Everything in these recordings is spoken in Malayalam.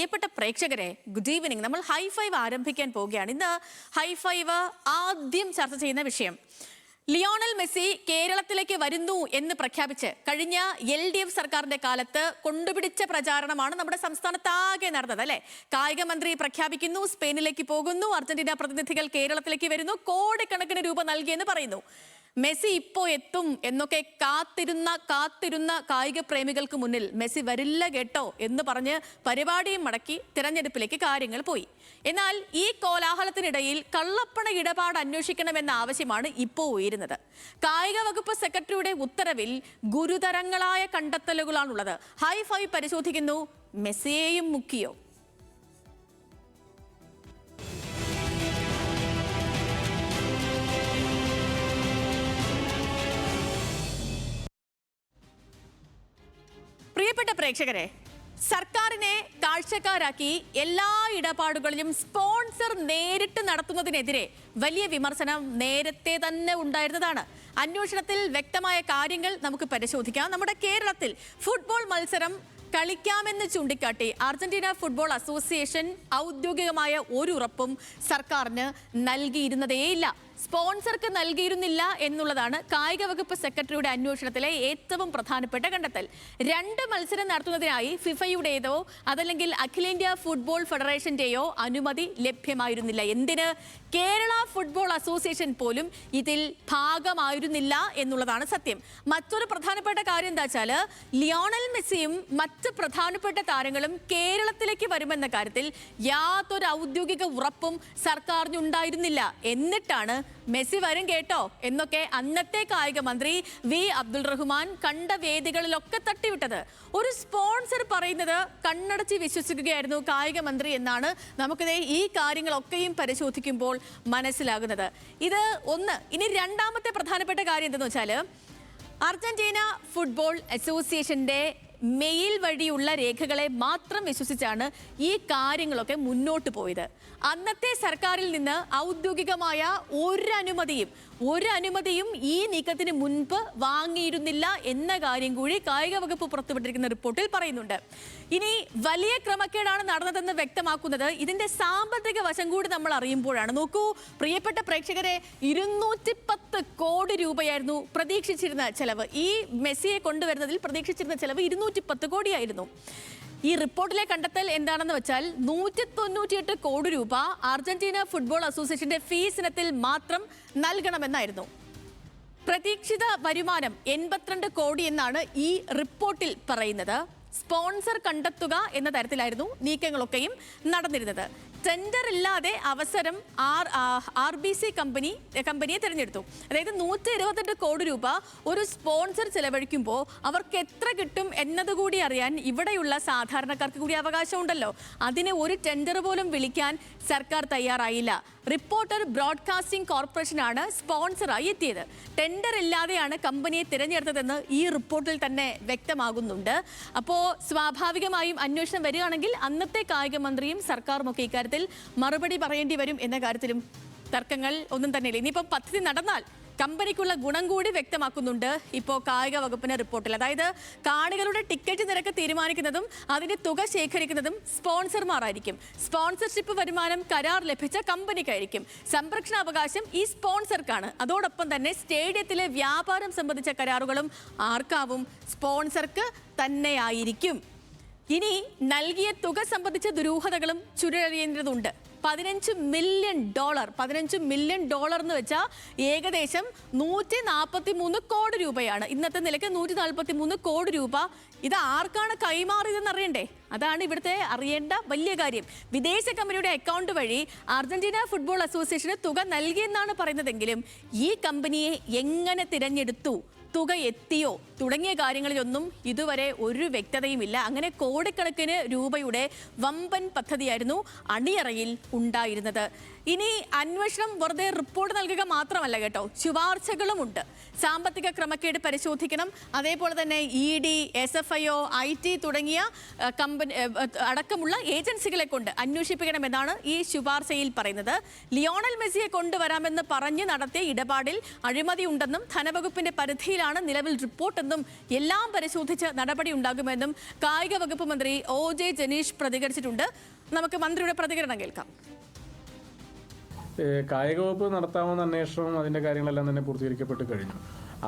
പ്രിയപ്പെട്ട പ്രേക്ഷകരെ, ഗുഡ് ഈവനിങ്. നമ്മൾ ഹൈ ഫൈവ് ആരംഭിക്കാൻ പോവുകയാണ്. ഇന്ന് ഹൈ ഫൈവ് ആദ്യം ചർച്ച ചെയ്യുന്ന വിഷയം ലിയോണൽ മെസ്സി കേരളത്തിലേക്ക് വരുന്നു എന്ന് പ്രഖ്യാപിച്ച് കഴിഞ്ഞ LDF സർക്കാരിന്റെ കാലത്ത് കൊണ്ടുപിടിച്ച പ്രചാരണമാണ് നമ്മുടെ സംസ്ഥാനത്താകെ നടന്നത്, അല്ലെ? കായിക മന്ത്രി പ്രഖ്യാപിക്കുന്നു, സ്പെയിനിലേക്ക് പോകുന്നു, അർജന്റീന പ്രതിനിധികൾ കേരളത്തിലേക്ക് വരുന്നു, കോടിക്കണക്കിന് രൂപ നൽകിയെന്ന് പറയുന്നു. മെസ്സി ഇപ്പോ എത്തും എന്നൊക്കെ കാത്തിരുന്ന കായിക പ്രേമികൾക്ക് മുന്നിൽ മെസ്സി വരില്ല കേട്ടോ എന്ന് പറഞ്ഞ് പരിപാടിയും മടക്കി തിരഞ്ഞെടുപ്പിലേക്ക് കാര്യങ്ങൾ പോയി. എന്നാൽ ഈ കോലാഹലത്തിനിടയിൽ കള്ളപ്പണ ഇടപാട് അന്വേഷിക്കണമെന്ന ആവശ്യമാണ് ഇപ്പോൾ ഉയരുന്നത്. കായിക വകുപ്പ് സെക്രട്ടറിയുടെ ഉത്തരവിൽ ഗുരുതരങ്ങളായ കണ്ടെത്തലുകളാണുള്ളത്. ഹൈ ഫൈവ് പരിശോധിക്കുന്നു, മെസ്സിയെയും മുക്കിയോ? പ്രിയപ്പെട്ട പ്രേക്ഷകരെ, സർക്കാരിനെ കാഴ്ചക്കാരാക്കി എല്ലാ ഇടപാടുകളിലും സ്പോൺസർ നേരിട്ട് നടത്തുന്നതിനെതിരെ വലിയ വിമർശനം നേരത്തെ തന്നെ ഉണ്ടായിരുന്നതാണ്. അന്വേഷണത്തിൽ വ്യക്തമായ കാര്യങ്ങൾ നമുക്ക് പരിശോധിക്കാം. നമ്മുടെ കേരളത്തിൽ ഫുട്ബോൾ മത്സരം കളിക്കാമെന്ന് ചൂണ്ടിക്കാട്ടി അർജന്റീന ഫുട്ബോൾ അസോസിയേഷൻ ഔദ്യോഗികമായ ഒരു ഉറപ്പും സർക്കാരിന് നൽകിയിരുന്നതേയില്ല. സ്പോൺസർക്ക് നൽകിയിരുന്നില്ല എന്നുള്ളതാണ് കായിക വകുപ്പ് സെക്രട്ടറിയുടെ അന്വേഷണത്തിലെ ഏറ്റവും പ്രധാനപ്പെട്ട കണ്ടെത്തൽ. 2 മത്സരം നടത്തുന്നതിനായി ഫിഫയുടേതോ അതല്ലെങ്കിൽ അഖിലേന്ത്യാ ഫുട്ബോൾ ഫെഡറേഷന്റെയോ അനുമതി ലഭ്യമായിരുന്നില്ല. എന്തിന്? കേരള ഫുട്ബോൾ അസോസിയേഷൻ പോലും ഇതിൽ ഭാഗമായിരുന്നില്ല എന്നുള്ളതാണ് സത്യം. മറ്റൊരു പ്രധാനപ്പെട്ട കാര്യം എന്താ വെച്ചാൽ, ലിയോണൽ മെസ്സിയും മറ്റ് പ്രധാനപ്പെട്ട താരങ്ങളും കേരളത്തിലേക്ക് വരുമെന്ന കാര്യത്തിൽ യാതൊരു ഔദ്യോഗിക ഉറപ്പും സർക്കാരിനുണ്ടായിരുന്നില്ല. എന്നിട്ടാണ് മെസ്സി വരും കേട്ടോ എന്നൊക്കെ അന്നത്തെ കായിക മന്ത്രി വി അബ്ദുൾ റഹ്മാൻ കണ്ട വേദികളിലൊക്കെ തട്ടിവിട്ടത്. ഒരു സ്പോൺസർ പറയുന്നത് കണ്ണടച്ച് വിശ്വസിക്കുകയായിരുന്നു കായിക മന്ത്രി എന്നാണ് നമുക്കിത് ഈ കാര്യങ്ങളൊക്കെയും പരിശോധിക്കുമ്പോൾ മനസ്സിലാകുന്നത്. ഇത് ഒന്ന്. ഇനി രണ്ടാമത്തെ പ്രധാനപ്പെട്ട കാര്യം എന്തെന്ന് വെച്ചാൽ, അർജന്റീന ഫുട്ബോൾ അസോസിയേഷന്റെ മെയിൽ വഴിയുള്ള രേഖകളെ മാത്രം വിശ്വസിച്ചാണ് ഈ കാര്യങ്ങളൊക്കെ മുന്നോട്ട് പോയത്. അന്നത്തെ സർക്കാരിൽ നിന്ന് ഔദ്യോഗികമായ ഒരു അനുമതിയും ഈ നീക്കത്തിന് മുൻപ് വാങ്ങിയിരുന്നില്ല എന്ന കാര്യം കൂടി കായിക വകുപ്പ് പുറത്തുവിട്ടിരിക്കുന്ന റിപ്പോർട്ടിൽ പറയുന്നുണ്ട്. ഇനി വലിയ ക്രമക്കേടാണ് നടന്നതെന്ന് വ്യക്തമാക്കുന്നത് ഇതിന്റെ സാമ്പത്തിക വശം കൂടി നമ്മൾ അറിയുമ്പോഴാണ്. നോക്കൂ പ്രിയപ്പെട്ട പ്രേക്ഷകരെ, 210 കോടി രൂപയായിരുന്നു പ്രതീക്ഷിച്ചിരുന്ന ചെലവ്. ഈ മെസ്സിയെ കൊണ്ടുവരുന്നതിൽ പ്രതീക്ഷിച്ചിരുന്ന ചെലവ് 210 കോടിയായിരുന്നു. ഈ റിപ്പോർട്ടിലെ കണ്ടെത്തൽ എന്താണെന്ന് വെച്ചാൽ 198 കോടി രൂപ അർജന്റീന ഫുട്ബോൾ അസോസിയേഷന്റെ ഫീസ് ഇനത്തിൽ മാത്രം നൽകണമെന്നായിരുന്നു. പ്രതീക്ഷിത വരുമാനം 82 കോടി എന്നാണ് ഈ റിപ്പോർട്ടിൽ പറയുന്നത്. സ്പോൺസർ കണ്ടെത്തുക എന്ന തരത്തിലായിരുന്നു നീക്കങ്ങളൊക്കെയും നടന്നിരുന്നത്. ടെൻഡർ ഇല്ലാതെ അവസരം RBC കമ്പനിയെ തിരഞ്ഞെടുത്തു. അതായത് 128 കോടി രൂപ ഒരു സ്പോൺസർ ചെലവഴിക്കുമ്പോൾ അവർക്ക് എത്ര കിട്ടും എന്നതുകൂടി അറിയാൻ ഇവിടെയുള്ള സാധാരണക്കാർക്ക് കൂടി അവകാശമുണ്ടല്ലോ. അതിന് ഒരു ടെൻഡർ പോലും വിളിക്കാൻ സർക്കാർ തയ്യാറായില്ല. റിപ്പോർട്ടർ ബ്രോഡ്കാസ്റ്റിംഗ് കോർപ്പറേഷനാണ് സ്പോൺസറായി എത്തിയത്. ടെൻഡർ ഇല്ലാതെയാണ് കമ്പനിയെ തിരഞ്ഞെടുത്തതെന്ന് ഈ റിപ്പോർട്ടിൽ തന്നെ വ്യക്തമാകുന്നുണ്ട്. അപ്പോൾ സ്വാഭാവികമായും അന്വേഷണം വരികയാണെങ്കിൽ അന്നത്തെ കായിക മന്ത്രിയും സർക്കാരും ഒക്കെ ഇക്കാര്യത്തിൽ മറുപടി പറയേണ്ടി വരും എന്ന കാര്യത്തിലും തർക്കങ്ങൾ ഒന്നും തന്നെയില്ല. ഇനിയിപ്പം പദ്ധതി നടന്നാൽ കമ്പനിക്കുള്ള ഗുണം കൂടി വ്യക്തമാക്കുന്നുണ്ട് ഇപ്പോൾ കായിക വകുപ്പിന്റെ റിപ്പോർട്ടിൽ. അതായത് കാണികളുടെ ടിക്കറ്റ് നിരക്ക് തീരുമാനിക്കുന്നതും അതിന്റെ തുക ശേഖരിക്കുന്നതും സ്പോൺസർമാരായിരിക്കും. സ്പോൺസർഷിപ്പ് വരുമാനം കരാർ ലഭിച്ച കമ്പനിക്കായിരിക്കും. സംരക്ഷണാവകാശം ഈ സ്പോൺസർക്കാണ്. അതോടൊപ്പം തന്നെ സ്റ്റേഡിയത്തിലെ വ്യാപാരം സംബന്ധിച്ച കരാറുകളും ആർക്കാവും? സ്പോൺസർക്ക് തന്നെയായിരിക്കും. ഇനി നൽകിയ തുക സംബന്ധിച്ച ദുരൂഹതകളും ചുരുളറിയേണ്ടതുണ്ട്. $15 മില്യൺ എന്ന് വെച്ചാൽ ഏകദേശം 143 കോടി രൂപയാണ്. ഇന്നത്തെ നിലയ്ക്ക് 143 കോടി രൂപ. ഇത് ആർക്കാണ് കൈമാറിയതെന്ന് അറിയണ്ടേ? അതാണ് ഇവിടുത്തെ അറിയേണ്ട വലിയ കാര്യം. വിദേശ കമ്പനിയുടെ അക്കൗണ്ട് വഴി അർജന്റീന ഫുട്ബോൾ അസോസിയേഷന് തുക നൽകിയെന്നാണ് പറയുന്നതെങ്കിലും ഈ കമ്പനിയെ എങ്ങനെ തിരഞ്ഞെടുത്തു, തുക എത്തിയോ തുടങ്ങിയ കാര്യങ്ങളിലൊന്നും ഇതുവരെ ഒരു വ്യക്തതയുമില്ല. അങ്ങനെ കോടിക്കണക്കിന് രൂപയുടെ വമ്പൻ പദ്ധതിയായിരുന്നു അണിയറയിൽ ഉണ്ടായിരുന്നത്. ഇനി അന്വേഷണം വെറുതെ റിപ്പോർട്ട് നൽകുക മാത്രമല്ല കേട്ടോ, ശുപാർശകളുമുണ്ട്. സാമ്പത്തിക ക്രമക്കേട് പരിശോധിക്കണം, അതേപോലെ തന്നെ ED, SFIO, IT തുടങ്ങിയ അടക്കമുള്ള ഏജൻസികളെ കൊണ്ട് അന്വേഷിപ്പിക്കണമെന്നാണ് ഈ ശുപാർശയിൽ പറയുന്നത്. ലിയോണൽ മെസ്സിയെ കൊണ്ടുവരാമെന്ന് പറഞ്ഞ് നടത്തിയ ഇടപാടിൽ അഴിമതി ഉണ്ടെന്നും ധനവകുപ്പിന്റെ പരിധിയിൽ രീതിയിലാണ് നിലവിൽ റിപ്പോർട്ടെന്നും എല്ലാം പരിശോധിച്ച് നടപടി ഉണ്ടാകുമെന്നും കായിക വകുപ്പ് മന്ത്രി OJ ജനീഷ് പ്രതികരിച്ചിട്ടുണ്ട്. നമുക്ക് മന്ത്രിയുടെ പ്രതികരണം കേൾക്കാം. കായിക വകുപ്പ് നടത്താവുന്ന അന്വേഷണം അതിൻ്റെ കാര്യങ്ങളെല്ലാം തന്നെ പൂർത്തീകരിക്കപ്പെട്ട് കഴിഞ്ഞു.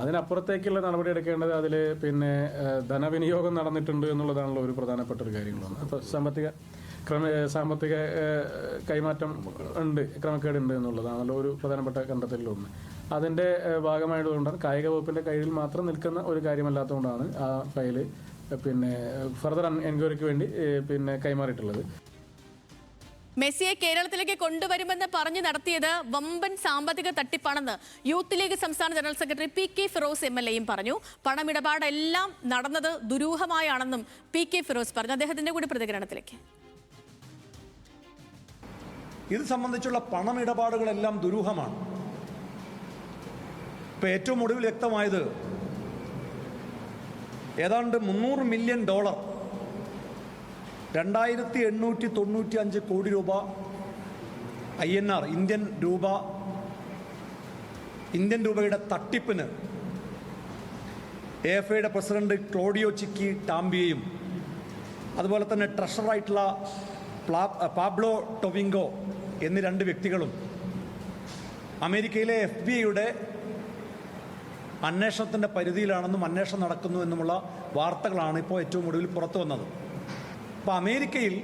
അതിനപ്പുറത്തേക്കുള്ള നടപടി എടുക്കേണ്ടത് അതിൽ ധനവിനിയോഗം നടന്നിട്ടുണ്ട് എന്നുള്ളതാണല്ലോ ഒരു പ്രധാനപ്പെട്ട ഒരു കാര്യങ്ങളാണ്. അപ്പോൾ സാമ്പത്തിക കൈമാറ്റം ഉണ്ട്, ക്രമക്കേടുണ്ട് എന്നുള്ളതാണല്ലോ ഒരു പ്രധാനപ്പെട്ട കണ്ടെത്തലിലൊന്ന്. അതിൻ്റെ ഭാഗമായതുകൊണ്ടാണ് കായിക വകുപ്പിൻ്റെ കയ്യിൽ മാത്രം നിൽക്കുന്ന ഒരു കാര്യമല്ലാത്തതുകൊണ്ടാണ് ആ ഫയല് ഫർദർ എൻക്വയറിക്ക് വേണ്ടി കൈമാറിയിട്ടുള്ളത്. മെസ്സിയെ കേരളത്തിലേക്ക് കൊണ്ടുവരുമെന്ന് പറഞ്ഞു നടത്തിയത് വമ്പൻ സാമ്പത്തിക തട്ടിപ്പാണെന്ന് യൂത്ത് ലീഗ് സംസ്ഥാന ജനറൽ സെക്രട്ടറി PK ഫിറോസ് MLAയും പറഞ്ഞു. പണമിടപാടെല്ലാം നടന്നത് ദുരൂഹമായാണെന്നും PK ഫിറോസ് പറഞ്ഞു. അദ്ദേഹത്തിന്റെ കൂടി പ്രതികരണത്തിലേക്ക്. ഇത് സംബന്ധിച്ചുള്ള പണമിടപാടുകളെല്ലാം ദുരൂഹമാണ്. ഇപ്പൊ ഏറ്റവും ഒടുവിൽ വ്യക്തമായത് ഏതാണ്ട് $300 മില്യൺ 2895 കോടി രൂപ INR ഇന്ത്യൻ രൂപയുടെ തട്ടിപ്പിന് AFAയുടെ പ്രസിഡന്റ് ക്ലോഡിയോ ചിക്കി ടാംബിയയും അതുപോലെ തന്നെ ട്രഷററായിട്ടുള്ള പാബ്ലോ ടൊവിങ്കോ എന്നീ 2 വ്യക്തികളും അമേരിക്കയിലെ FBIയുടെ അന്വേഷണത്തിൻ്റെ പരിധിയിലാണെന്നും അന്വേഷണം നടക്കുന്നു എന്നുമുള്ള വാർത്തകളാണ് ഇപ്പോൾ ഏറ്റവും ഒടുവിൽ പുറത്തു വന്നത്. അപ്പോൾ അമേരിക്കയിൽ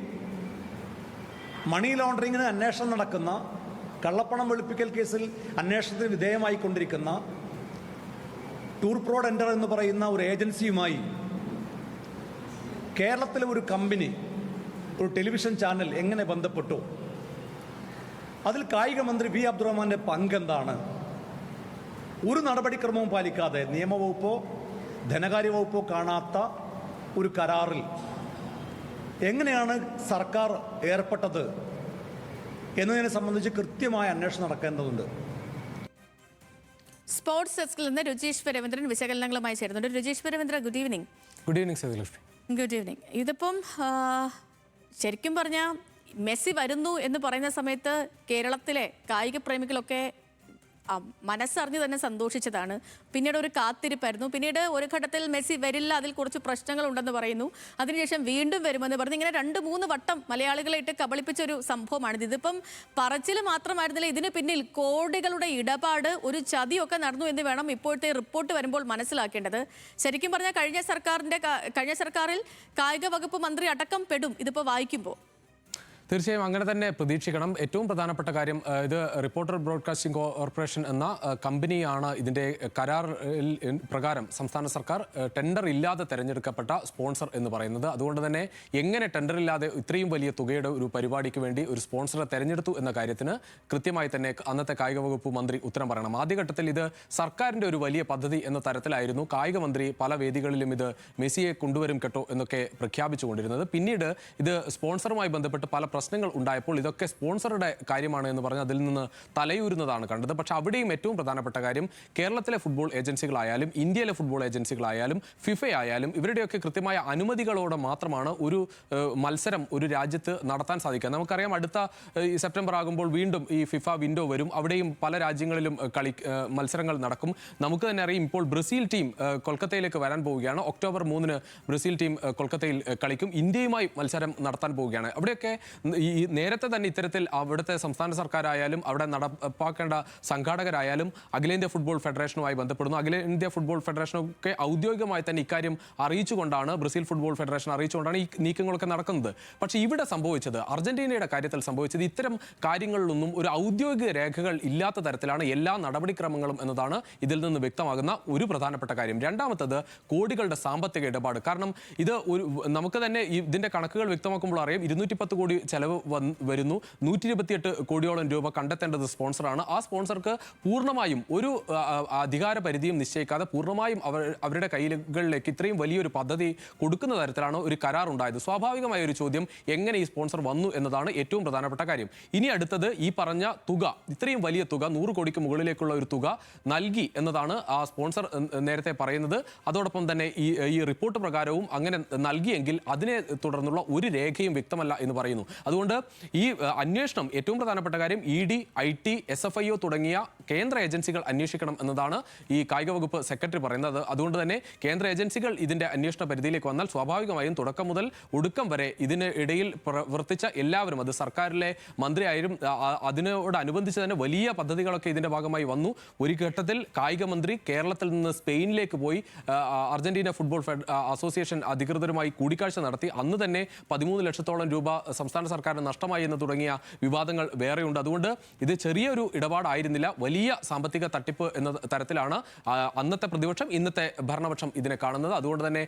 മണി ലോണ്ടറിങ്ങിന് അന്വേഷണം നടക്കുന്ന, കള്ളപ്പണം വെളുപ്പിക്കൽ കേസിൽ അന്വേഷണത്തിന് വിധേയമായിക്കൊണ്ടിരിക്കുന്ന ടൂർ പ്രോഡ് എൻ്റർ എന്ന് പറയുന്ന ഒരു ഏജൻസിയുമായി കേരളത്തിലെ ഒരു കമ്പനി, ഒരു ടെലിവിഷൻ ചാനൽ എങ്ങനെ ബന്ധപ്പെട്ടു? അതിൽ കായിക മന്ത്രി V അബ്ദുറഹ്മാൻ്റെ പങ്കെന്താണ്? ഒരു നടപടിക്രമവും പാലിക്കാതെ, നിയമവകുപ്പോ ധനകാര്യ വകുപ്പോ കാണാത്ത ഒരു കരാറിൽ എങ്ങനെയാണ് സർക്കാർ ഏർപ്പെട്ടത് എന്നതിനെ സംബന്ധിച്ച് കൃത്യമായ അന്വേഷണം നടക്കേണ്ടതുണ്ട്. സ്പോർട്സ് ഡെസ്കിൽ നിന്ന് രുചീഷ് രവീന്ദ്രൻ വിശകലനങ്ങളുമായി ചേരുന്നുണ്ട്. Rucheesh Raveendran, good evening. Good evening Sethulakshmi. Good evening. ഇതിപ്പം ശരിക്കും പറഞ്ഞാൽ മെസ്സി വരുന്നു എന്ന് പറയുന്ന സമയത്ത് കേരളത്തിലെ കായിക പ്രേമികളൊക്കെ മനസ്സറിഞ്ഞ് തന്നെ സന്തോഷിച്ചതാണ്. പിന്നീട് ഒരു കാത്തിരിപ്പായിരുന്നു. പിന്നീട് ഒരു ഘട്ടത്തിൽ മെസ്സി വരില്ല, അതിൽ കുറച്ച് പ്രശ്നങ്ങൾ ഉണ്ടെന്ന് പറയുന്നു. അതിനുശേഷം വീണ്ടും വരുമെന്ന് പറഞ്ഞു. ഇങ്ങനെ 2-3 വട്ടം മലയാളികളെ ഇട്ട് കബളിപ്പിച്ചൊരു സംഭവമാണിത്. ഇതിപ്പം പറച്ചിൽ മാത്രമായിരുന്നില്ല, ഇതിന് പിന്നിൽ കോടികളുടെ ഇടപാട്, ഒരു ചതിയൊക്കെ നടന്നു എന്ന് വേണം ഇപ്പോഴത്തെ റിപ്പോർട്ട് വരുമ്പോൾ മനസ്സിലാക്കേണ്ടത്. ശരിക്കും പറഞ്ഞാൽ കഴിഞ്ഞ സർക്കാരിൽ കായിക വകുപ്പ് മന്ത്രി അടക്കം പെടും ഇതിപ്പോൾ വായിക്കുമ്പോൾ. തീർച്ചയായും അങ്ങനെ തന്നെ പ്രതീക്ഷിക്കണം. ഏറ്റവും പ്രധാനപ്പെട്ട കാര്യം, ഇത് റിപ്പോർട്ടർ ബ്രോഡ്കാസ്റ്റിംഗ് കോർപ്പറേഷൻ എന്ന കമ്പനിയാണ് ഇതിൻ്റെ കരാറിൽ പ്രകാരം സംസ്ഥാന സർക്കാർ ടെൻഡർ ഇല്ലാതെ തെരഞ്ഞെടുക്കപ്പെട്ട സ്പോൺസർ എന്ന് പറയുന്നത്. അതുകൊണ്ട് തന്നെ എങ്ങനെ ടെൻഡർ ഇല്ലാതെ ഇത്രയും വലിയ തുകയുടെ ഒരു പരിപാടിക്ക് വേണ്ടി ഒരു സ്പോൺസറെ തെരഞ്ഞെടുത്തു എന്ന കാര്യത്തിന് കൃത്യമായി തന്നെ അന്നത്തെ കായിക വകുപ്പ് മന്ത്രി ഉത്തരം പറയണം. ആദ്യഘട്ടത്തിൽ ഇത് സർക്കാരിൻ്റെ ഒരു വലിയ പദ്ധതി എന്ന തരത്തിലായിരുന്നു കായിക മന്ത്രി പല വേദികളിലും ഇത് മെസ്സിയെ കൊണ്ടുവരും കേട്ടോ എന്നൊക്കെ പ്രഖ്യാപിച്ചുകൊണ്ടിരുന്നത്. പിന്നീട് ഇത് സ്പോൺസറുമായി ബന്ധപ്പെട്ട് പല പ്രശ്നങ്ങൾ ഉണ്ടായപ്പോൾ ഇതൊക്കെ സ്പോൺസറുടെ കാര്യമാണ് എന്ന് പറഞ്ഞ് അതിൽ നിന്ന് തലയൂരുന്നതാണ് കണ്ടത്. പക്ഷെ അവിടെയും ഏറ്റവും പ്രധാനപ്പെട്ട കാര്യം, കേരളത്തിലെ ഫുട്ബോൾ ഏജൻസികളായാലും ഇന്ത്യയിലെ ഫുട്ബോൾ ഏജൻസികളായാലും ഫിഫ ആയാലും ഇവരുടെയൊക്കെ കൃത്യമായ അനുമതികളോടെ മാത്രമാണ് ഒരു മത്സരം ഒരു രാജ്യത്ത് നടത്താൻ സാധിക്കുക. നമുക്കറിയാം, അടുത്ത സെപ്റ്റംബർ ആകുമ്പോൾ വീണ്ടും ഈ ഫിഫ വിൻഡോ വരും. അവിടെയും പല രാജ്യങ്ങളിലും മത്സരങ്ങൾ നടക്കും. നമുക്ക് തന്നെ അറിയാം, ഇപ്പോൾ ബ്രസീൽ ടീം കൊൽക്കത്തയിലേക്ക് വരാൻ പോവുകയാണ്. ഒക്ടോബർ 3 ബ്രസീൽ ടീം കൊൽക്കത്തയിൽ കളിക്കും. ഇന്ത്യയുമായി മത്സരം നടത്താൻ പോവുകയാണ്. അവിടെയൊക്കെ ഈ നേരത്തെ തന്നെ ഇത്തരത്തിൽ അവിടുത്തെ സംസ്ഥാന സർക്കാരായാലും അവിടെ നടപ്പാക്കേണ്ട സംഘാടകരായാലും അഖിലേന്ത്യാ ഫുട്ബോൾ ഫെഡറേഷനുമായി ബന്ധപ്പെടുന്നു. അഖിലേന്ത്യാ ഫുട്ബോൾ ഫെഡറേഷനൊക്കെ ഔദ്യോഗികമായി തന്നെ ഇക്കാര്യം അറിയിച്ചുകൊണ്ടാണ്, ബ്രസീൽ ഫുട്ബോൾ ഫെഡറേഷൻ അറിയിച്ചുകൊണ്ടാണ് ഈ നീക്കങ്ങളൊക്കെ നടക്കുന്നത്. പക്ഷേ ഇവിടെ സംഭവിച്ചത്, അർജന്റീനയുടെ കാര്യത്തിൽ സംഭവിച്ചത്, ഇത്തരം കാര്യങ്ങളിലൊന്നും ഒരു ഔദ്യോഗിക രേഖകൾ ഇല്ലാത്ത തരത്തിലാണ് എല്ലാ നടപടിക്രമങ്ങളും എന്നതാണ് ഇതിൽ നിന്ന് വ്യക്തമാകുന്ന ഒരു പ്രധാനപ്പെട്ട കാര്യം. രണ്ടാമത്തത്, കോടികളുടെ സാമ്പത്തിക ഇടപാട്. കാരണം ഇത് നമുക്ക് തന്നെ ഇതിന്റെ കണക്കുകൾ വ്യക്തമാക്കുമ്പോൾ അറിയാം, 210 കോടി ചെലവ് വരുന്നു. 128 കോടിയോളം രൂപ കണ്ടെത്തേണ്ടത് സ്പോൺസറാണ്. ആ സ്പോൺസർക്ക് പൂർണ്ണമായും ഒരു അധികാര പരിധിയും നിശ്ചയിക്കാതെ പൂർണ്ണമായും അവരുടെ കൈകളിലേക്ക് ഇത്രയും വലിയൊരു പദ്ധതി കൊടുക്കുന്ന തരത്തിലാണ് ഒരു കരാർ ഉണ്ടായത്. സ്വാഭാവികമായ ഒരു ചോദ്യം, എങ്ങനെ ഈ സ്പോൺസർ വന്നു എന്നതാണ് ഏറ്റവും പ്രധാനപ്പെട്ട കാര്യം. ഇനി അടുത്തത്, ഈ പറഞ്ഞ തുക, ഇത്രയും വലിയ തുക, 100 കോടിക്ക് മുകളിലേക്കുള്ള ഒരു തുക നൽകി എന്നതാണ് ആ സ്പോൺസർ നേരത്തെ പറയുന്നത്. അതോടൊപ്പം തന്നെ ഈ റിപ്പോർട്ട് പ്രകാരവും അങ്ങനെ നൽകിയെങ്കിൽ അതിനെ തുടർന്നുള്ള ഒരു രേഖയും വ്യക്തമല്ല എന്ന് പറയുന്നു. അതുകൊണ്ട് ഈ അന്വേഷണം ഏറ്റവും പ്രധാനപ്പെട്ട കാര്യം ED, IT, SFIO തുടങ്ങിയ കേന്ദ്ര ഏജൻസികൾ അന്വേഷിക്കണം എന്നതാണ് ഈ കായിക വകുപ്പ് സെക്രട്ടറി പറയുന്നത്. അതുകൊണ്ട് തന്നെ കേന്ദ്ര ഏജൻസികൾ ഇതിന്റെ അന്വേഷണ പരിധിയിലേക്ക് വന്നാൽ സ്വാഭാവികമായും തുടക്കം മുതൽ ഒടുക്കം വരെ ഇതിന് ഇടയിൽ പ്രവർത്തിച്ച എല്ലാവരും, അത് സർക്കാരിലെ മന്ത്രിയായാലും അതിനോടനുബന്ധിച്ച് തന്നെ വലിയ പദ്ധതികളൊക്കെ ഇതിന്റെ ഭാഗമായി വന്നു. ഒരു ഘട്ടത്തിൽ കായിക മന്ത്രി കേരളത്തിൽ നിന്ന് സ്പെയിനിലേക്ക് പോയി അർജന്റീന ഫുട്ബോൾ അസോസിയേഷൻ അധികൃതരുമായി കൂടിക്കാഴ്ച നടത്തി. അന്ന് തന്നെ 13 ലക്ഷത്തോളം രൂപ സംസ്ഥാന സർക്കാരിന് നഷ്ടമായി എന്ന് തുടങ്ങിയ വിവാദങ്ങൾ വേറെയുണ്ട്. അതുകൊണ്ട് ഇത് ചെറിയൊരു ഇടപാടായിരുന്നില്ല, വലിയ സാമ്പത്തിക തട്ടിപ്പ് എന്ന തരത്തിലാണ് അന്നത്തെ പ്രതിപക്ഷം ഇന്നത്തെ ഭരണപക്ഷം ഇതിനെ കാണുന്നത്. അതുകൊണ്ട് തന്നെ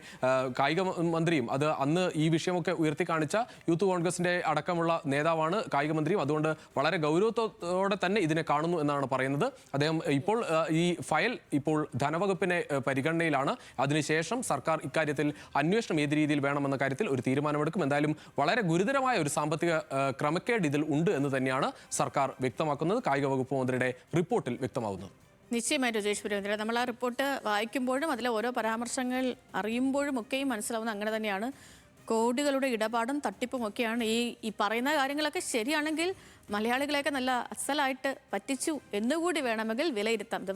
കായിക മന്ത്രിയും അത് അന്ന് ഈ വിഷയമൊക്കെ ഉയർത്തി കാണിച്ച യൂത്ത് കോൺഗ്രസിന്റെ അടക്കമുള്ള നേതാവാണ് കായിക മന്ത്രിയും. അതുകൊണ്ട് വളരെ ഗൗരവത്തോടെ തന്നെ ഇതിനെ കാണുന്നു എന്നാണ് പറയുന്നത്. അദ്ദേഹം ഇപ്പോൾ ഈ ഫയൽ ഇപ്പോൾ ധനവകുപ്പിനെ പരിഗണനയിലാണ്. അതിനുശേഷം സർക്കാർ ഇക്കാര്യത്തിൽ അന്വേഷണം ഏത് രീതിയിൽ വേണമെന്ന കാര്യത്തിൽ ഒരു തീരുമാനമെടുക്കും. എന്തായാലും വളരെ ഗുരുതരമായ ഒരു സാമ്പത്തിക ക്രമക്കേട് ഇതിൽ ഉണ്ട് എന്ന് തന്നെയാണ് സർക്കാർ വ്യക്തമാക്കുന്നത്, കായിക വകുപ്പ് മന്ത്രിയുടെ റിപ്പോർട്ടിൽ വ്യക്തമാവുന്നത്. നിശ്ചയമായും രജേഷ് പുരേന്ദ്രൻ, നമ്മൾ ആ റിപ്പോർട്ട് വായിക്കുമ്പോഴും അതിലെ ഓരോ പരാമർശങ്ങൾ അറിയുമ്പോഴും ഒക്കെയും മനസ്സിലാവുന്നത് അങ്ങനെ തന്നെയാണ്. കോടികളുടെ ഇടപാടും തട്ടിപ്പും ഒക്കെയാണ്. ഈ പറയുന്ന കാര്യങ്ങളൊക്കെ ശരിയാണെങ്കിൽ മലയാളികളെയൊക്കെ നല്ല അസലായിട്ട് പറ്റിച്ചു എന്നുകൂടി വേണമെങ്കിൽ വിലയിരുത്താം. ഇത്